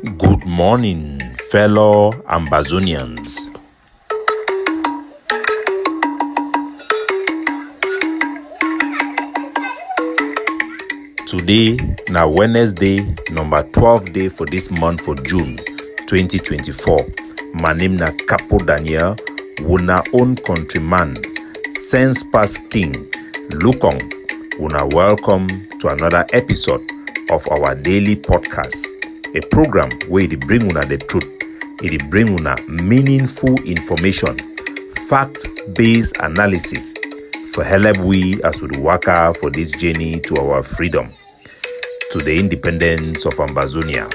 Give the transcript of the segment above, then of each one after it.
Good morning, fellow Ambazonians. Today na Wednesday, number 12 day for this month for June 2024. My name na Capo Daniel, una own countryman, sense past king, Lukong. Una welcome to another episode of our daily podcast. A program where it bring una the truth, it bring una meaningful information, fact-based analysis for help we as we work out for this journey to our freedom, to the independence of Ambazonia.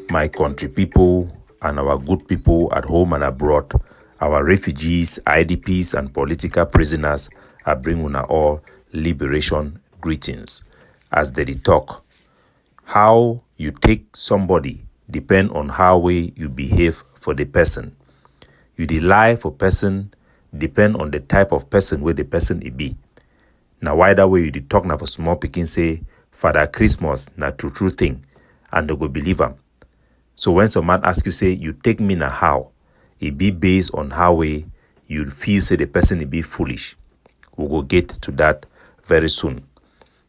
My country people and our good people at home and abroad, our refugees, IDPs and political prisoners, I bring una all liberation greetings. As they talk, how you take somebody depend on how way you behave for the person. You dey lie for person depend on the type of person where the person be. Now why that way you dey talk na for small pikin say Father Christmas na true thing and they go believe am. So when some man ask you say you take me na how, it be based on how way you feel say the person be foolish. We will get to that very soon.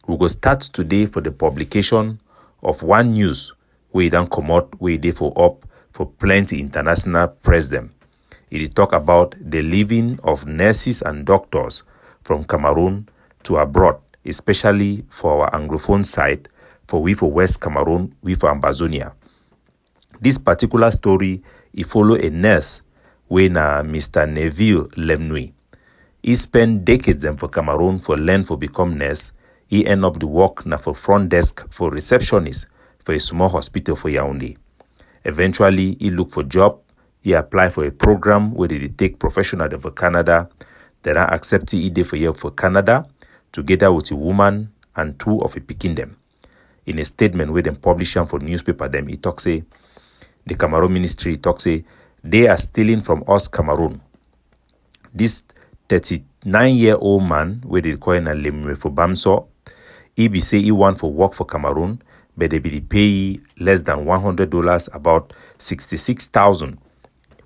We go start today for the publication of one news where it don't come out, where they for up for plenty international press them. It talk about the leaving of nurses and doctors from Cameroon to abroad, especially for our Anglophone side, for West Cameroon, for Ambazonia. This particular story, it follow a nurse when Mr. Neville Lemnui. He spent decades for Cameroon for learn for become nurse. He end up the work na for front desk for receptionist for a small hospital for Yaoundé. Eventually, he look for job. He apply for a program where they take professional them for Canada. They are accepted he for year for Canada, together with a woman and two of a picking them. In a statement where them publish them for newspaper them, he talk say, the Cameroon ministry talk say, they are stealing from us Cameroon. This 39-year-old man, where they call him a lemre for Bamso, he be say he want for work for Cameroon, but they be pay less than $100, about 66,000.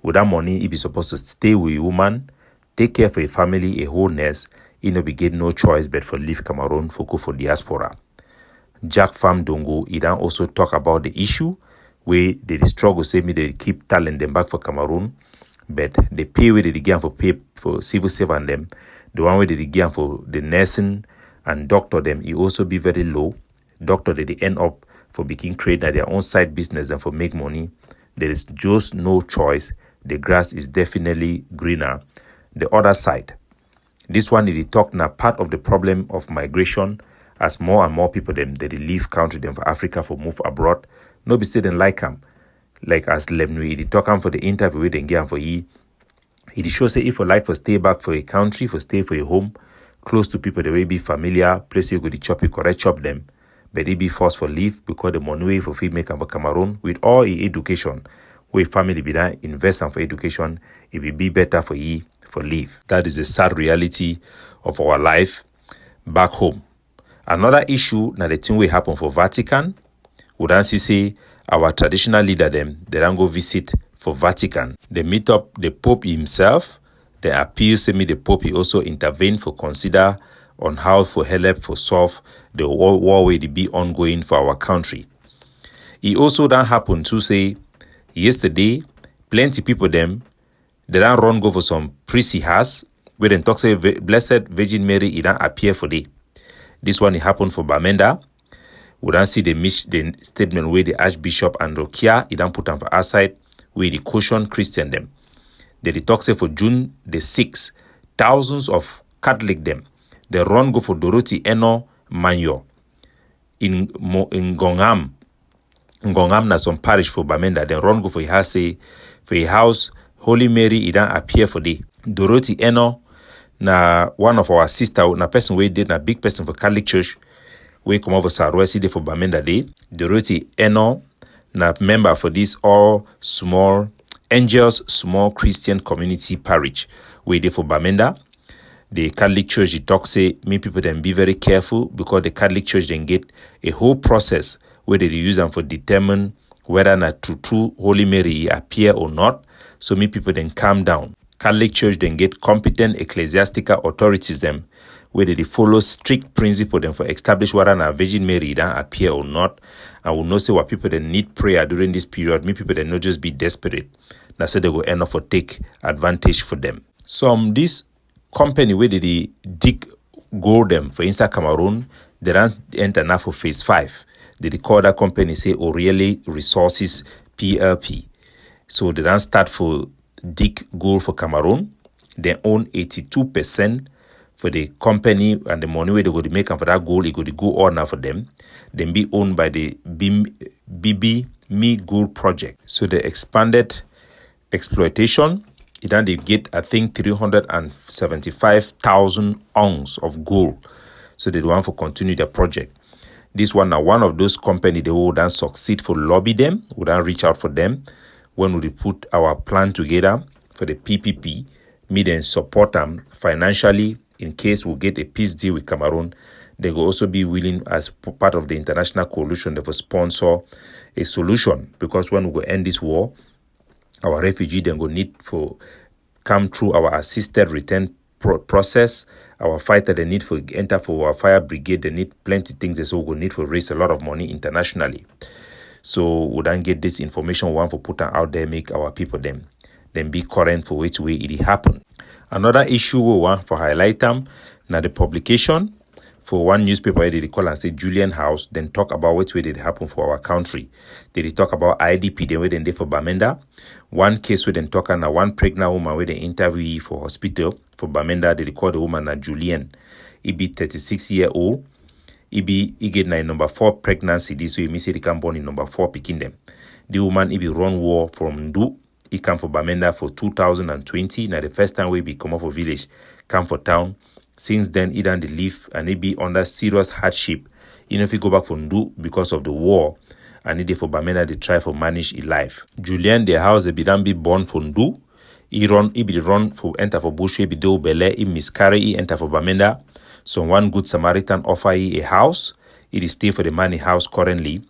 With that money, he be supposed to stay with a woman, take care for a family, a whole nest. He no be get no choice but for leave Cameroon for go for diaspora. Jack Fam Dongo, he then also talk about the issue where they struggle, say me they keep talent them back for Cameroon, but the pay where they give for pay for civil servant them, the one where they give for the nursing and doctor them, it also be very low. Doctor they end up for being created their own side business and for make money. There is just no choice. The grass is definitely greener. The other side, this one they talk now part of the problem of migration as more and more people them they leave country them for Africa for move abroad. No be still them like them. Like as Lemnui, they talk am for the interview with them get for he show say if you like for stay back for a country, for stay for a home, close to people, they will be familiar, place you go to chop, you correct chop them, but they be forced for leave because the money way for free make for Cameroon with all education, where family be that invest for education, it will be better for you for leave. That is the sad reality of our life back home. Another issue now the thing will happen for Vatican. Would answer say our traditional leader them, they don't go visit for Vatican. They meet up the Pope himself. They appeal say me the Pope he also intervene for consider on how for help for solve the war way to be ongoing for our country. It also don't happen to say yesterday plenty people them they don't run go for some priest house where they talk say Blessed Virgin Mary it don't appear for day. This one it happened for Bamenda. We don't see the statement where the Archbishop and Rokia it don't put them for our side where the caution Christian them. They talk say for June the 6th, thousands of Catholic them they run go for Dorothy Eno Manyo in Ngongam na some parish for Bamenda. They run go for a house Holy Mary it don't appear for day. Dorothy Eno na one of our sister na person we did na big person for Catholic Church we come over Sarwesi day for Bamenda day. Dorothy Eno na member for this all small Angels Small Christian Community Parish we day for Bamenda. The Catholic Church, the talk say, me people then be very careful because the Catholic Church then get a whole process where they use them for determine whether or not true Holy Mary appear or not. So me people then calm down. Catholic Church then get competent ecclesiastical authorities them where they follow strict principle then for establish whether or not Virgin Mary then appear or not. And will not say what people then need prayer during this period. Me people then not just be desperate. That's say they go end up for take advantage for them. This company where they dig gold them for inside Cameroon, they don't enter now for phase 5. They call that company say Aurelie Resources PLP. So they don't start for dig gold for Cameroon. They own 82% for the company, and the money where they go to make for that gold, it go to go on now for them. Then be owned by the BB Me Gold Project. So the expanded exploitation, then they get, I think, 375,000 ounces of gold. So they want to continue their project. This one now, one of those companies, they will then succeed for lobby them, would then reach out for them when we put our plan together for the PPP, me then support them financially in case we get a peace deal with Cameroon. They will also be willing as part of the international coalition to sponsor a solution, because when we go end this war, our refugee then go need for come through our assisted return process. Our fighter they need for enter for our fire brigade. They need plenty things. So we need for raise a lot of money internationally. So we then get this information one for put out there, make our people then be current for which way it happen. Another issue we want for highlight them now the publication for one newspaper they call and say Julian House, then talk about which way did happen for our country. They talk about IDP, then where they for Bamenda. One case where they talk on one pregnant woman where they interview for hospital for Bamenda. They call the woman Julian. He be 36-year-old. He get number 4 pregnancy. This way, me say they can born in number 4 picking them. The woman he be run war from Ndu. He come for Bamenda for 2020. Now the first time we be come off a village, come for town. Since then, he done the leave and he be under serious hardship. You know, if he go back for Ndu because of the war, and he for Bamenda, they try for manage his life. Julian, their house, they be done be born for Ndu. He be run for enter for bush, he be do bele, he miscarry, he enter for Bamenda. So one good Samaritan offer he a house. It is stay for the money house currently.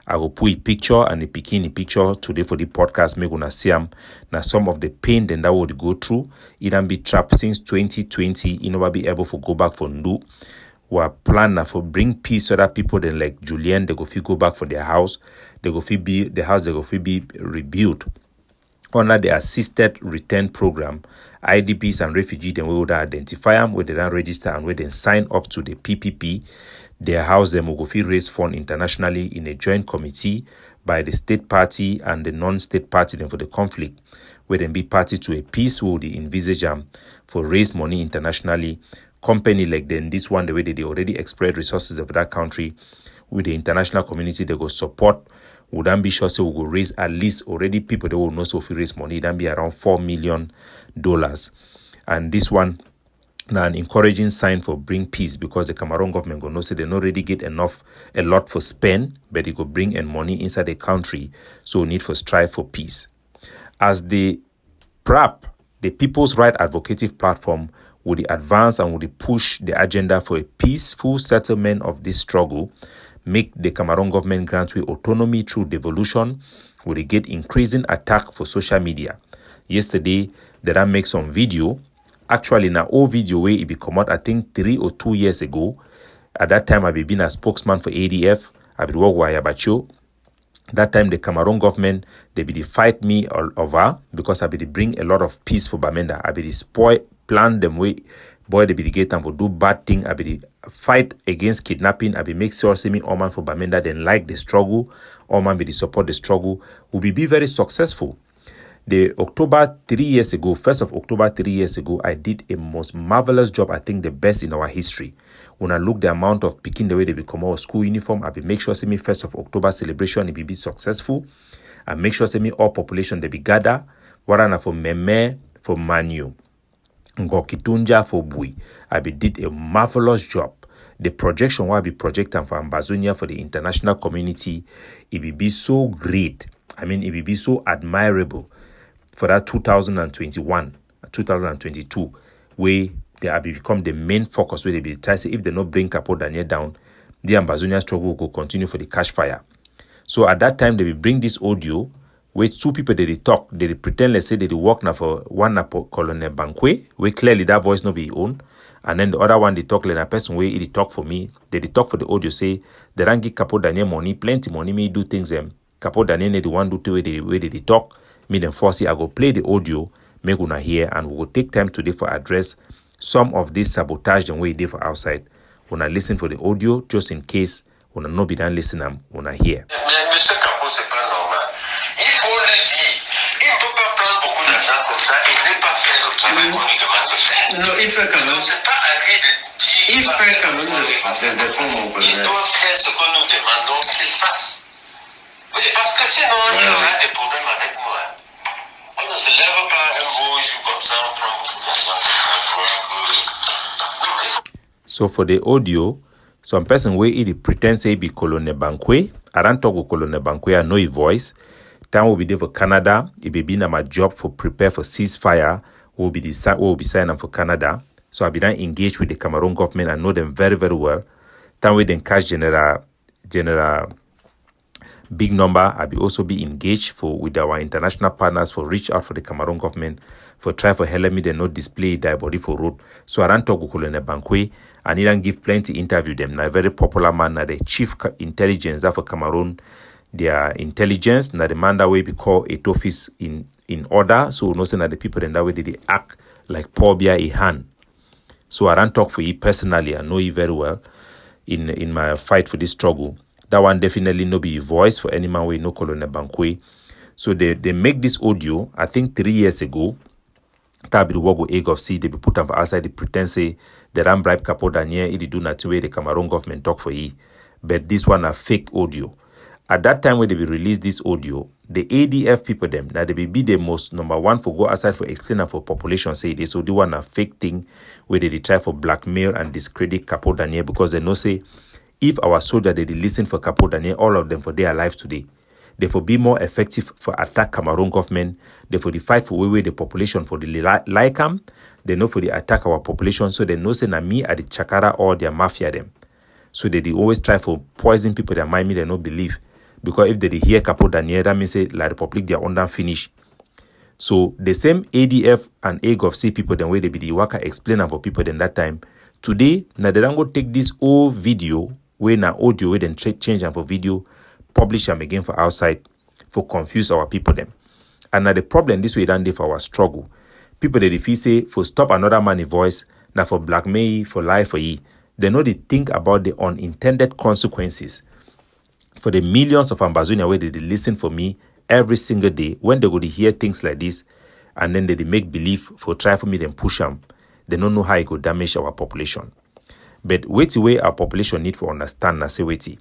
I will put a picture and the bikini picture today for the podcast. Make gonna see him. Now some of the pain then that would go through. It done be trapped since 2020. You know, be able to go back for Ndu. We are planning for bring peace so that people then like Julian they go feel go back for their house. They go feel be the house they go feel be rebuilt under the assisted return program. IDPs and refugees then we would identify them where they then register and where they sign up to the PPP. Their house them will go feel raise fund internationally in a joint committee by the state party and the non-state party then for the conflict, where they be party to a peace will they envisage for raise money internationally. Company like then this one the way they already exploit resources of that country with the international community they go support. Would then be sure so we go raise at least already people that will know so if raise money then be around $4 million. And this one now an encouraging sign for bring peace, because the Cameroon government go know say they not already get a lot for spend, but they go bring in money inside the country, so need for strive for peace. As the PRAP, the People's Right Advocative Platform, would advance and would push the agenda for a peaceful settlement of this struggle, make the Cameroon government grant with autonomy through devolution, would get increasing attack for social media. Yesterday, they done make some video. Actually, now all video where it be come out, I think 3 or 2 years ago. At that time, I be been a spokesman for ADF. I be work with Ayabacho. That time, the Cameroon government, they be fight me all over because I be bring a lot of peace for Bamenda. I be spoil plan them way. Boy, they be get them for do bad thing. I be fight against kidnapping. I be make sure say me all man for Bamenda then like the struggle. All man be support the struggle. Will be very successful. The October 3 years ago, 1st of October 3 years ago, I did a most marvelous job, I think the best in our history. When I look the amount of picking the way they become our school uniform, I be make sure say me 1st of October celebration, it be successful. I make sure say me all population they be gather. Warana for Meme, for Manu. Ngokitunja for Bui. I be did a marvelous job. The projection will be projecting for Ambazonia for the international community. It will be so great. I mean, it will be so admirable. For that 2021, 2022, where they have become the main focus where they be try say if they not bring Capo Daniel down, the Ambazonia struggle will continue for the cash fire. So at that time, they will bring this audio where two people they talk, they pretend let's say they work now for one na for Colonel Banque, where clearly that voice not be own. And then the other one they talk like a person where he talk for me, they talk for the audio say they don't give Capo Daniel money, plenty money, me do things them. Capo Daniel need the one do the way they talk, me then force it, I go play the audio, make una hear, and we will take time today for address some of this sabotage and way they for outside. When I listen for the audio, just in case when I not be done listening, when I hear. Monsieur Capo, c'est pas normal. Il faut le dire. Il ne peut pas prendre beaucoup d'argent comme ça et ne pas faire le travail qu'on lui demande de faire. Non, il fait quand même. C'est pas à lui de dire. Il fait quand même des efforts, mon colonel. Il doit faire ce que nous demandons qu'il fasse. Oui, parce que sinon, il y aura des problèmes avec moi. On ne se lève pas un beau jour comme ça, on prend beaucoup d'argent. So for the audio, some person where he pretend say be Colonel Banque. I don't talk with Colonel Banque, I know his voice. Time will be there for Canada. It will be na my job for prepare for ceasefire. Will be signing for Canada. So I be then engaged with the Cameroon government. I know them very, very well. Time we then catch General big number. I will also be engaged with our international partners for reach out for the Cameroon government for try for help me they not display their body for road. So I don't talk with Colonel Banque. I need to give plenty interview them. Now a very popular man, now the chief intelligence that for Cameroon, their intelligence, now the man that way be called a office in order. So no say that the people in that way they act like Paul Bia a hand. So I don't talk for you personally. I know you very well in my fight for this struggle. That one definitely no be a voice for any man way no Colonel Banque. So they make this audio, I think 3 years ago. That be the work with egg of sea, they be put them for outside, they pretend say they don't bribe Capo Daniel, they do not way the Cameroon government talk for ye. But this one a fake audio. At that time when they be release this audio, the ADF people them, now they be the most number one for go outside for explain and for population say they so do one a fake thing where they try for blackmail and discredit Capo Daniel because they know say if our soldier they listen for Capo Daniel, all of them for their life today. Therefore, be more effective for attack Cameroon government. Therefore, the fight for the population for the Lycam. They know for the attack our population. So they know say na me at the Chakara or their mafia them. So they always try for poison people that mind me they no believe. Because if they hear Capo Daniel, that means say La Republic they are under finish. So the same ADF and AGOFC people then way they be the worker explainer for people then that time. Today, now they don't go take this old video where na audio where then change them for video. Publish them again for outside for confuse our people them. And now the problem this way done dey for our struggle. People they feel say for stop another man voice, now for blackmail, for lie for ye. They know they think about the unintended consequences for the millions of Ambazonia where they listen for me every single day when they go to hear things like this and then they make believe for try for me then push them. They don't know how it go damage our population. But wait way our population need for understand na say wait.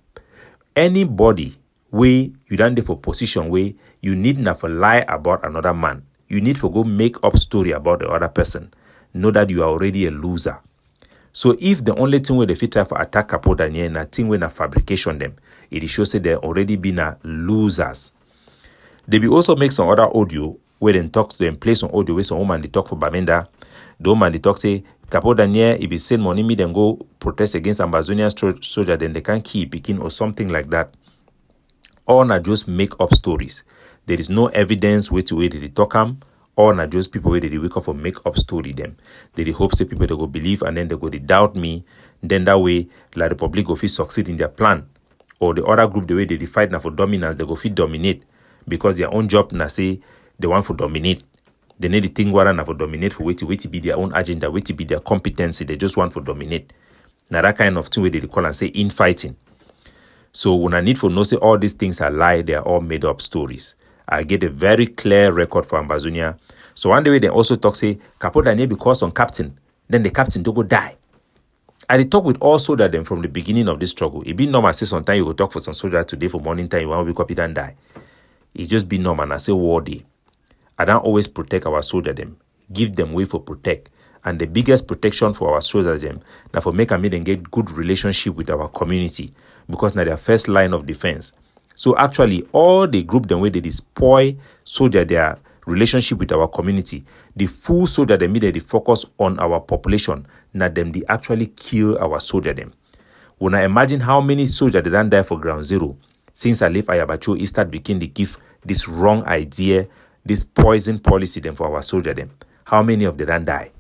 Anybody way you done there for position where you need not for lie about another man. You need for go make up story about the other person. Know that you are already a loser. So if the only thing where they fit try for attack Capo Daniel na thing when a fabrication them, it shows that they already been a losers. They will also make some other audio where they talk to them, play some audio where some woman they talk for Bamenda. The woman they talk say Capo Daniel, if he send money me then go protest against Ambazonia soldier, then they can keep picking or something like that. Or not just make up stories. There is no evidence which way they talk them. Or not just people where they wake up for make up story them. They hope say people they go believe and then they go they doubt me. Then that way La Republic go fit succeed in their plan. Or the other group the way they fight now for dominance, they go fit dominate. Because their own job now say they want for dominate. They need the thing now for dominate for wait to be their own agenda, wait to be their competency. They just want for dominate. Now that kind of thing where they call and say infighting. So when I need for know say all these things are lie, they are all made up stories. I get a very clear record for Ambazonia. So one day they also talk say Capo Daniel because on captain, then the captain don't go die. And they talk with all soldiers them from the beginning of this struggle. It be normal say sometimes you go talk for some soldiers today for morning time, you want to wake up it and die. It just be normal and I say war day. I don't always protect our soldiers them. Give them way for protect. And the biggest protection for our soldiers them, now for make them get good relationship with our community. Because now their first line of defense. So actually all the group them way they spoil soldier their relationship with our community. The full soldier them they focus on our population. Now them they actually kill our soldier them. When I imagine how many soldiers they don't die for ground zero, since I left Ayabacho, it start begin to give this wrong idea, this poison policy them for our soldier them. How many of them don't die?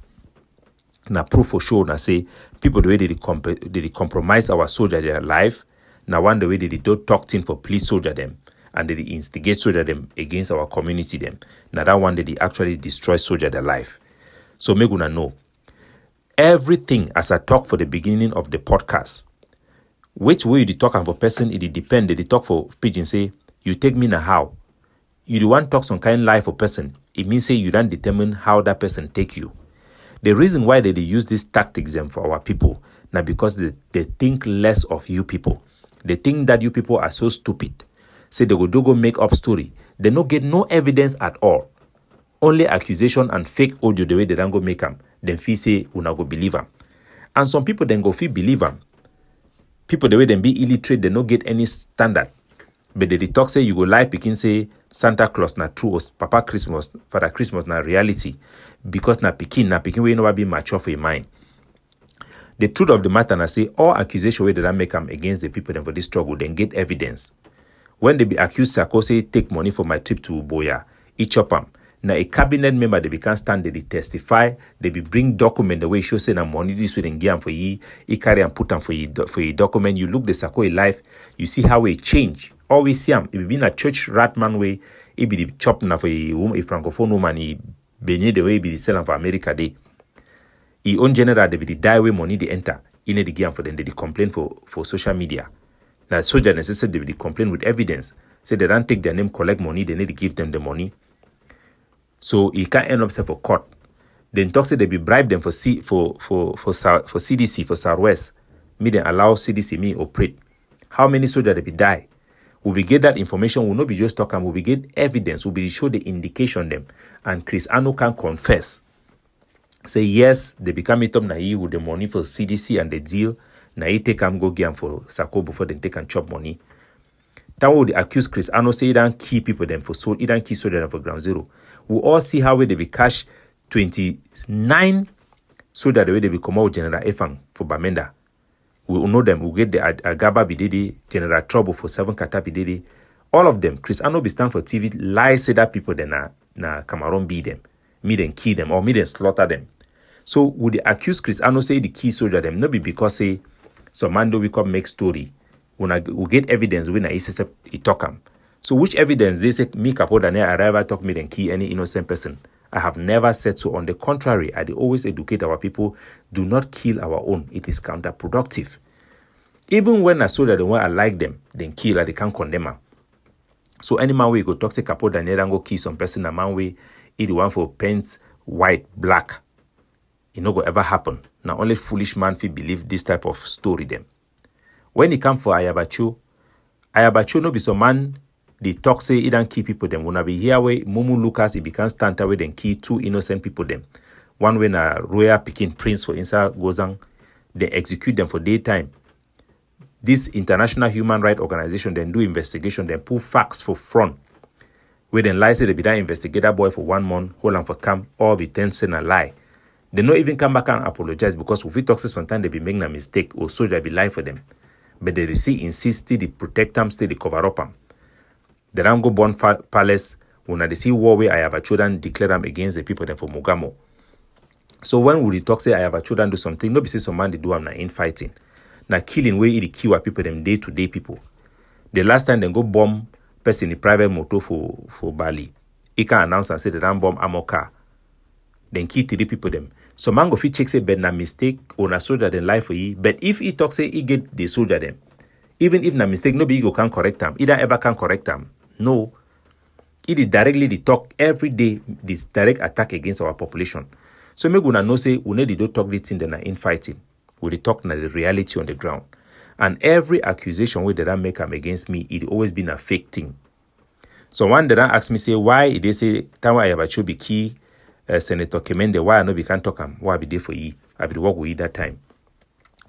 Now proof for sure. Now say people the way they compromise our soldier their life. Now one the way they don't talk thing for police soldier them and they instigate soldier them against our community them. Now that one they actually destroy soldier their life. So me gonna know everything as I talk for the beginning of the podcast. Which way you talk for person, it depend. They talk for pigeon say, you take me na how. You the one talk some kind life for person. It means say you don't determine how that person take you. The reason why they use these tactics them for our people, now because they think less of you people. They think that you people are so stupid. Say they go make up story. They no get no evidence at all. Only accusation and fake audio the way they don't go make them. Then feel say una go believe them. And some people then go feel believe them. People the way them be illiterate, they no get any standard. But they talk say you go lie picking say Santa Claus na true or Papa Christmas, Father Christmas na reality. Because na picking we never be mature for your mind. The truth of the matter na say all accusation where they don't make them against the people them for this struggle, then get evidence. When they be accused Sako say take money for my trip to Boya, each chop them. Now a cabinet member they can stand, they testify, they be bring document the way show say na money this way then give for ye, he carry and put them for ye document. You look the Sako life, you see how it change. Always see him. If you been a church rat man way, he be the chop na for a francophone woman, he benye the way he be the selling for America day. He own general they be the die way money they enter. In the game for them, they complain for social media. Now soldier necessary they be complain with evidence. Say they don't take their name, collect money, they need to give them the money. So he can't end up for court. Then talk say they be bribe them for CDC for Southwest. Me then allow CDC me operate. How many soldiers they be die? We will get that information. Will not be just talking. We will get evidence. We will show the indication them. And Chris Ano can confess. Say yes, they become it up na he with the money for CDC and the deal. Na he take go game for Sako before they take and chop money. That would accuse Chris Ano say he don't keep people them for so he don't keep soldiers for ground zero. We all see how they be cash 29 so that the way they be come out General Efang for Bamenda. We will know them. We get the Agaba Bididi, General Trouble for 7 Kata Bididi. All of them. Chris Ano be stand for TV. Lie say that people then na Cameroon beat them. Me then kill them or me then slaughter them. So would they accuse Chris Ano say the key soldier them? Not be because say some man do we come make story. When we get evidence when I say he talk them. So which evidence they say me Capo Daniel arrive talk me then key any innocent person? I have never said so. On the contrary, I always educate our people. Do not kill our own. It is counterproductive. Even when I saw that the one I like them, then kill, they can't condemn them. So any man way go talk say Capo Daniel and go kill some person, a man way it the one for paints white, black. It no go ever happen. Now only foolish man feel believe this type of story them. When it come for Ayabacho no be some man. They talk say he don't kill people them. When I be here way Mumu Lucas he become stand away then kill 2 innocent people them. One when a royal Peking prince for Insa Gozang, they execute them for daytime. This international human rights organization then do investigation, then pull facts for front. Where then lie say they be that investigator boy for 1 month, hold on for camp, or be 10 cent a lie. They not even come back and apologize because if we talk say sometimes they be making a mistake or soldier be lie for them. But they insist they protect them, stay they cover up them. The Rango Born Palace, when they see war where I have a children declare them against the people then for Mogamo. So when we talk say I have a children do something, no be say some man they do am na infighting. Na killing where it kill people them day to day people. The last time they go bomb person in private motor for Bali. He can announce and say they don't bomb ammo car. Then kill 3 people them. So man go fit check say but na mistake or na soldier then lie for ye. But if he talk say he get the soldier them, even if na mistake, nobody go can correct them. Either ever can correct them. No. It is directly the talk every day, this direct attack against our population. So me gonna know say we need to talk this thing then infighting. We talk na the reality on the ground. And every accusation where they make them against me, it always been a fake thing. So one that ask me say why they say time I have be key Senator Kemende, why I no be can talk am, why I be there for ye? I be the work with you that time.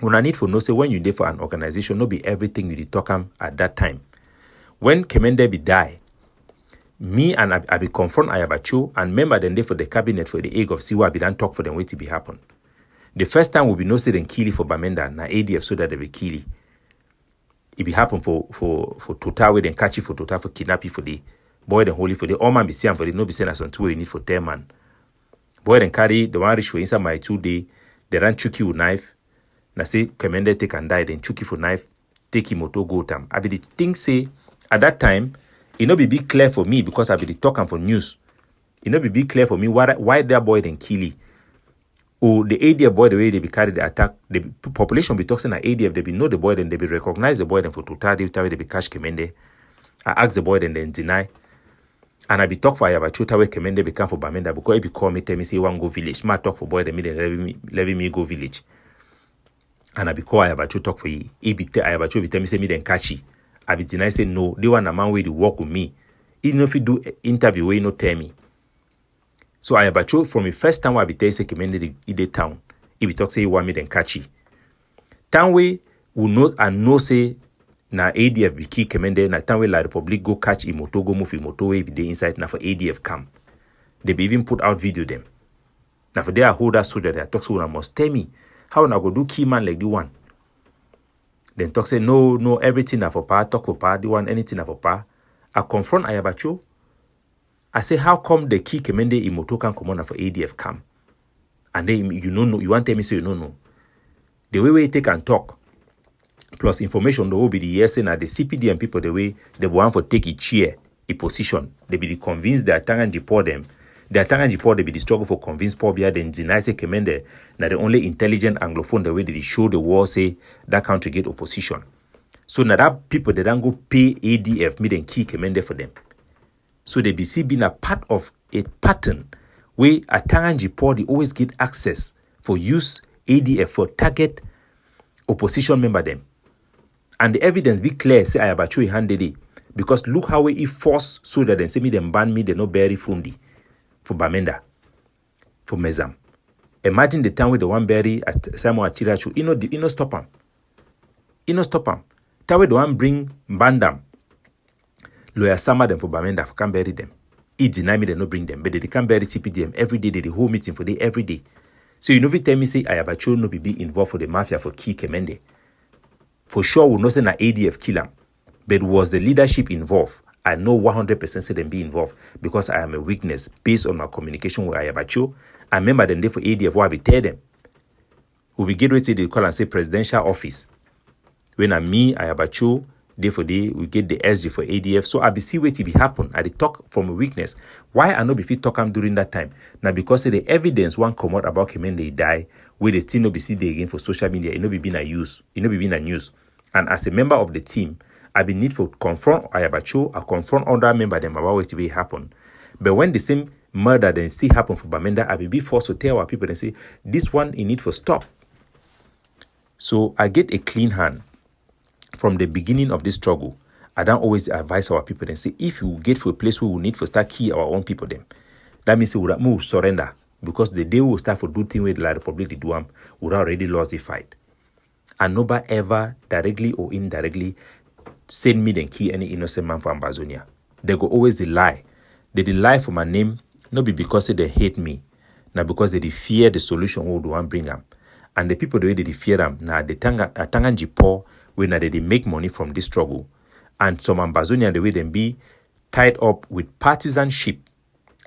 When I need for no say when you there for an organization, no be everything you talk am at that time. When Kemende be die, Me and I be confront Ayabacho and member then they for the cabinet for the egg of Siwa be done talk for them wait to be happen. The first time we be no say them kill for Bamenda na ADF so that they be kill. It be happen for Total where then catch it for Total for kidnap you for the boy then holy for the all man be seen for the no be seen as on 2 way you need for 10 man. Boy then carry the one rich for inside my 2 day, they run chuki with knife. Na say Kemende take and die, then chuki for knife, take him to go tam. I be the thing say at that time, it no be big clear for me because I be the talking for news. It no be big clear for me why that boy then kill it. Or the ADF boy, the way they be carried the attack, the population be talking at ADF, they be know the boy, then they be recognize the boy, then for Total, they be catch Kemende. I ask the boy, then deny. And I be talk for Ayabacho, where Kemende be come for Bamenda, because he be call me, tell me, say, one go village. Ma talk for boy, then let me go village. And I be call Ayabacho talk for he be Ayabacho, be tell me, say, me then catch he. I be deny, say, no, they want a man way to work with me. Even if he do interview, where he no tell me. So Ayabacho, from the first time I be tell say Kemende the town, he be talk say he want me then catch he. Town way will know and know say na ADF be key Kemende na town way la Republic go catch imoto go move imoto way be the inside na for ADF camp. They be even put out video them. Now for there hold that soldier there talk so must tell me how na go do key man like the one. Then talk say no everything na for power talk for power the one anything na for power. I confront Ayabacho. I say, how come the key Kemende imoto can come on for ADF camp? And then you know, you want to tell me so you know. The way we take and talk, plus information, the will be the yes saying that the CPDM people, the way they want for take a chair, a position, they be the convinced they are tangan deport them. They are tangan deport, they be the struggle for convince Pobia, then deny say Kemende, that the only intelligent Anglophone, the way they show the war say that country get opposition. So now that people, they don't go pay ADF, me then key Kemende for them. So the BC being a part of a pattern where a Tanganji party always get access for use ADF for target opposition member them. And the evidence be clear, say Ayabacho handed it. Because look how he force so that they say me them ban me, they no bury fundi for Bamenda, for Mezam. Imagine the time with the one bury at Samuel Chirachu, you know stop him. You know stop him. Time with the one bring Bandam. Lawyer Sama them for Bamenda for can bury them. He deny me they no bring them, but they can bury CPDM every day. They the whole meeting for day every day. So you know if tell me say Ayabacho no be involved for the mafia for key Kemende. For sure we know say na ADF kill him, but was the leadership involved? I know 100% say them be involved because I am a witness based on my communication with Ayabacho. I remember them day for ADF why I be tell them. We be get ready to they call and say presidential office. When I me Ayabacho. Day for day, we get the SG for ADF. So I be see what it be happen. I talk from a weakness. Why I know if you talk during that time? Now because the evidence one come out about Kemende die, where they still no be see the again for social media, it no be being a use, it no be being a news. And as a member of the team, I be need for confront Ayabacho, I confront other member them about what it happen. But when the same murder then still happen for Bamenda, I be forced to tell our people and say this one in need for stop. So I get a clean hand. From the beginning of this struggle, I don't always advise our people and say, if you get to a place where we need to start key our own people them, that means we will surrender. Because the day we will start for do things with the Republic, we already lost the fight. And nobody ever, directly or indirectly, send me and key any innocent man for Ambazonia. They go always lie. They lie for my name, not because they hate me, not because they fear the solution we do want bring them. And the people the way they fear them, now the Tanganji poor, when they make money from this struggle. And some Ambazonia, the way they be tied up with partisanship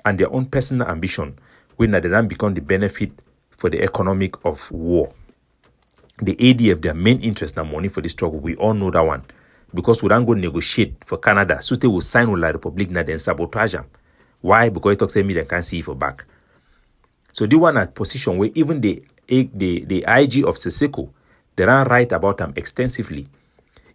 and their own personal ambition, when they then become the benefit for the economic of war. The ADF, their main interest and money for this struggle, we all know that one. Because we don't go negotiate for Canada, so they will sign with La Republic and then sabotage them. Why? Because it talks to me they can't see it for back. So they want a position where even the IG of Seseko, they don't write about them extensively.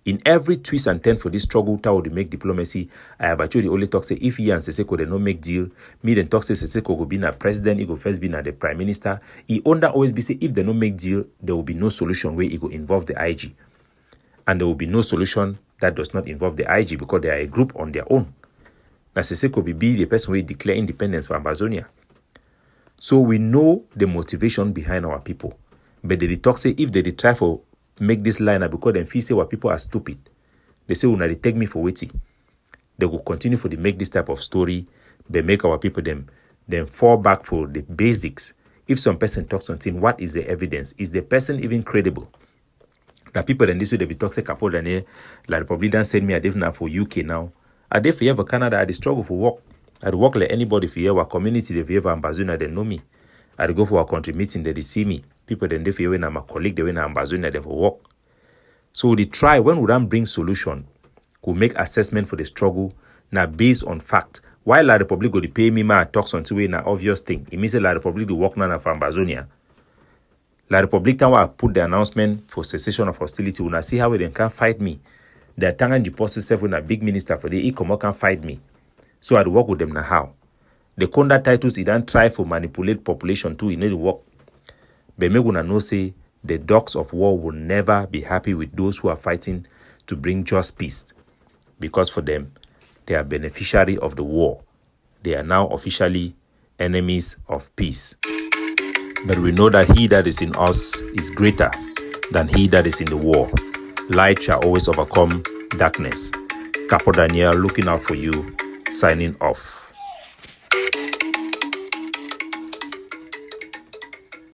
In every twist and turn for this struggle to make diplomacy, Ayabacho the only talk say if he and Seseko they no make deal, me then talk say Seseko go be na president, he go first be na the prime minister. He under always be say if they no make deal, there will be no solution where he go involve the IG. And there will be no solution that does not involve the IG because they are a group on their own. Now Seseko be the person who declare independence for Ambazonia. So we know the motivation behind our people. But they talk say if they try for make this line up because then feel say what people are stupid. They say, they take me for waiting. they will continue for the make this type of story. They make our people them fall back for the basics. If some person talks something, what is the evidence? Is the person even credible? The people in this way they be talking Capo Daniel, like Republican send me a different for UK now. I did for you for Canada, I did struggle for work. I'd work like anybody for you, our community, if you ever Ambazonia, they know me. I'd go for a country meeting, they see me. People then they for you when I'm a colleague, they when I'm Ambazonia, they for work. So they try when we don't bring solution, we make assessment for the struggle now based on fact. While La Republic go to pay me my talks on two way na obvious thing. It means La Republic do work now for Ambazonia. La Republic time I put the announcement for cessation of hostility, when I see how they can fight me. They're telling the post itself when a big minister for the e-commerce can fight me. So I'd work with them now how. The conduct titles, it don't try for manipulate population too, it need to work. But me gonna know say the dogs of war will never be happy with those who are fighting to bring just peace. Because for them, they are beneficiary of the war. They are now officially enemies of peace. But we know that he that is in us is greater than he that is in the war. Light shall always overcome darkness. Capo Daniel looking out for you, signing off.